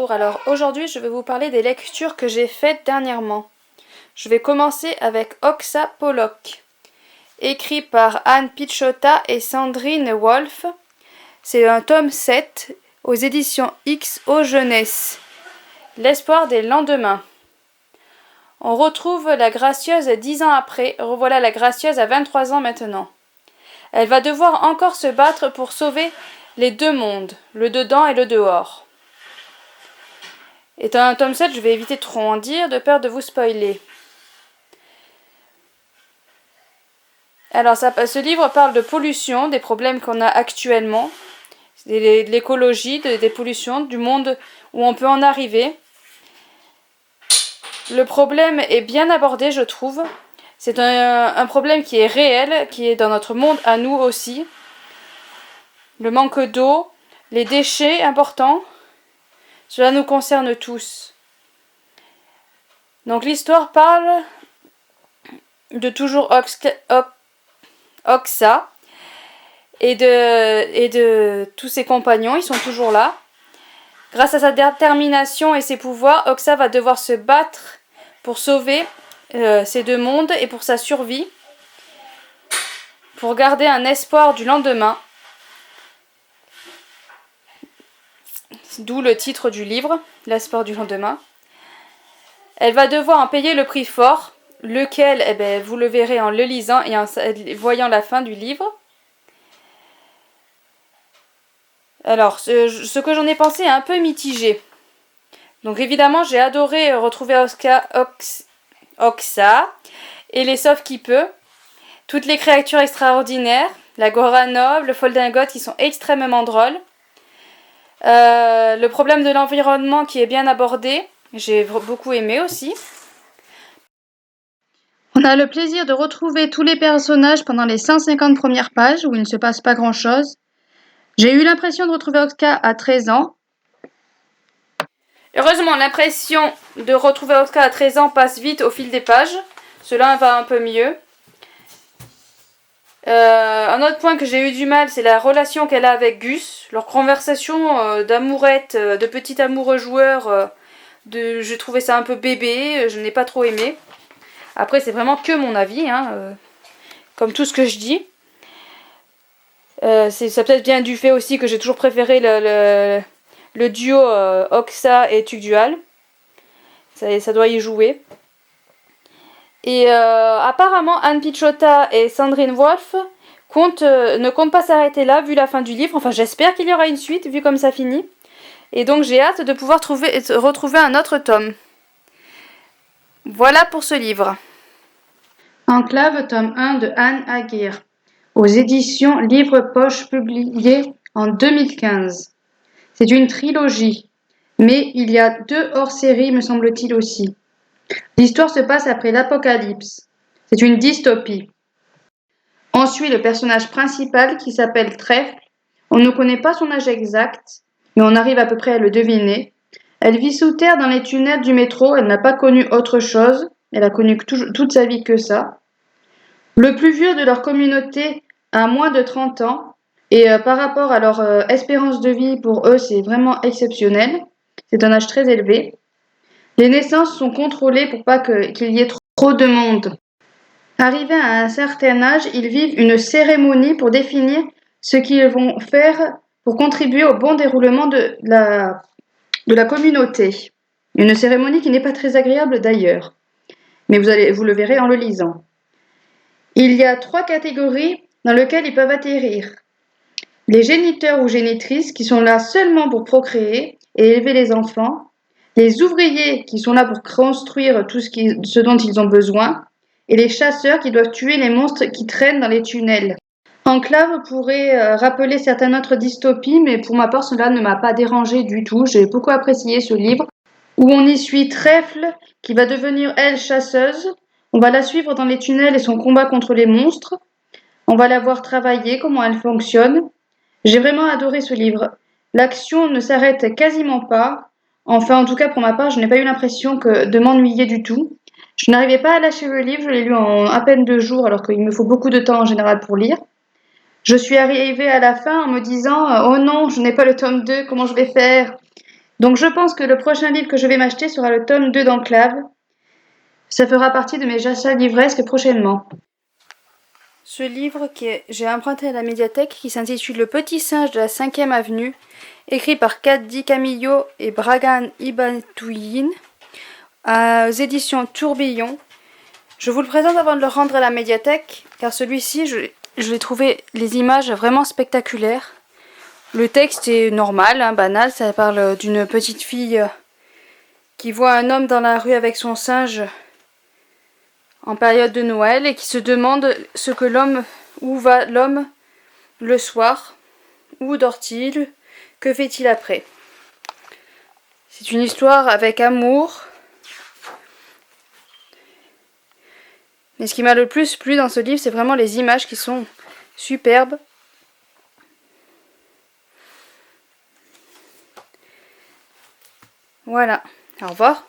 Bonjour, alors aujourd'hui je vais vous parler des lectures que j'ai faites dernièrement. Je vais commencer avec Oxa Pollock, écrit par Anne Picciotta et Sandrine Wolf. C'est un tome 7 aux éditions XO Jeunesse. L'espoir des lendemains. On retrouve la gracieuse 10 ans après, revoilà la gracieuse à 23 ans maintenant. Elle va devoir encore se battre pour sauver les deux mondes, le dedans et le dehors. Étant un tome 7, je vais éviter de trop en dire, de peur de vous spoiler. Alors, ce livre parle de pollution, des problèmes qu'on a actuellement, de l'écologie, des pollutions, du monde où on peut en arriver. Le problème est bien abordé, je trouve. C'est un problème qui est réel, qui est dans notre monde à nous aussi. Le manque d'eau, les déchets importants, cela nous concerne tous. Donc l'histoire parle de toujours Oxa et de tous ses compagnons, ils sont toujours là. Grâce à sa détermination et ses pouvoirs, Oxa va devoir se battre pour sauver ces deux mondes et pour sa survie, pour garder un espoir du lendemain. D'où le titre du livre, L'espoir du lendemain. Elle va devoir en payer le prix fort, lequel, vous le verrez en le lisant et en voyant la fin du livre. Alors, ce que j'en ai pensé est un peu mitigé. Donc évidemment, j'ai adoré retrouver Oxa et les Sauve qui peut. Toutes les créatures extraordinaires, la Goranov, le Foldingote qui sont extrêmement drôles. Le problème de l'environnement qui est bien abordé, j'ai beaucoup aimé aussi. On a le plaisir de retrouver tous les personnages pendant les 150 premières pages où il ne se passe pas grand chose. J'ai eu l'impression de retrouver Oxa à 13 ans. Heureusement, l'impression de retrouver Oxa à 13 ans passe vite au fil des pages. Cela va un peu mieux. Un autre point que j'ai eu du mal, c'est la relation qu'elle a avec Gus. Leur conversation d'amourette, de petit amoureux joueur, j'ai trouvé ça un peu bébé, je n'ai pas trop aimé. Après, c'est vraiment que mon avis, comme tout ce que je dis. Ça peut-être bien du fait aussi que j'ai toujours préféré le duo Oxa et Tugdual. Ça doit y jouer. Et apparemment, Anne Picciotta et Sandrine Wolf ne comptent pas s'arrêter là, vu la fin du livre. Enfin, j'espère qu'il y aura une suite, vu comme ça finit. Et donc, j'ai hâte de pouvoir retrouver un autre tome. Voilà pour ce livre. Enclave, tome 1 de Anne Aguirre, aux éditions Livre Poche, publié en 2015. C'est une trilogie, mais il y a 2 hors-série, me semble-t-il aussi. L'histoire se passe après l'apocalypse. C'est une dystopie. On suit le personnage principal qui s'appelle Trèfle. On ne connaît pas son âge exact, mais on arrive à peu près à le deviner. Elle vit sous terre dans les tunnels du métro, elle n'a pas connu autre chose. Elle a connu toute sa vie que ça. Le plus vieux de leur communauté a moins de 30 ans, et par rapport à leur espérance de vie, pour eux, c'est vraiment exceptionnel. C'est un âge très élevé. Les naissances sont contrôlées pour pas qu'il y ait trop de monde. Arrivés à un certain âge, ils vivent une cérémonie pour définir ce qu'ils vont faire pour contribuer au bon déroulement de la communauté. Une cérémonie qui n'est pas très agréable d'ailleurs, mais vous le verrez en le lisant. Il y a 3 catégories dans lesquelles ils peuvent atterrir. Les géniteurs ou génitrices qui sont là seulement pour procréer et élever les enfants. Les ouvriers qui sont là pour construire tout ce dont ils ont besoin, et les chasseurs qui doivent tuer les monstres qui traînent dans les tunnels. Enclave pourrait rappeler certaines autres dystopies, mais pour ma part, cela ne m'a pas dérangé du tout. J'ai beaucoup apprécié ce livre, où on y suit Trèfle, qui va devenir, elle, chasseuse. On va la suivre dans les tunnels et son combat contre les monstres. On va la voir travailler, comment elle fonctionne. J'ai vraiment adoré ce livre. L'action ne s'arrête quasiment pas. Enfin, en tout cas, pour ma part, je n'ai pas eu l'impression de m'ennuyer du tout. Je n'arrivais pas à lâcher le livre, je l'ai lu en à peine 2 jours, alors qu'il me faut beaucoup de temps en général pour lire. Je suis arrivée à la fin en me disant « Oh non, je n'ai pas le tome 2, comment je vais faire ?» Donc je pense que le prochain livre que je vais m'acheter sera le tome 2 d'Enclave. Ça fera partie de mes achats livresques prochainement. Ce livre que j'ai emprunté à la médiathèque, qui s'intitule Le Petit Singe de la 5e avenue, écrit par Kadi Camillo et Bragan Ibantouyin, aux éditions Tourbillon. Je vous le présente avant de le rendre à la médiathèque, car celui-ci, je l'ai trouvé les images vraiment spectaculaires. Le texte est normal, hein, banal, ça parle d'une petite fille qui voit un homme dans la rue avec son singe en période de Noël et qui se demande ce que où va l'homme le soir, où dort-il, que fait-il après. C'est une histoire avec amour. Mais ce qui m'a le plus plu dans ce livre, c'est vraiment les images qui sont superbes. Voilà, au revoir.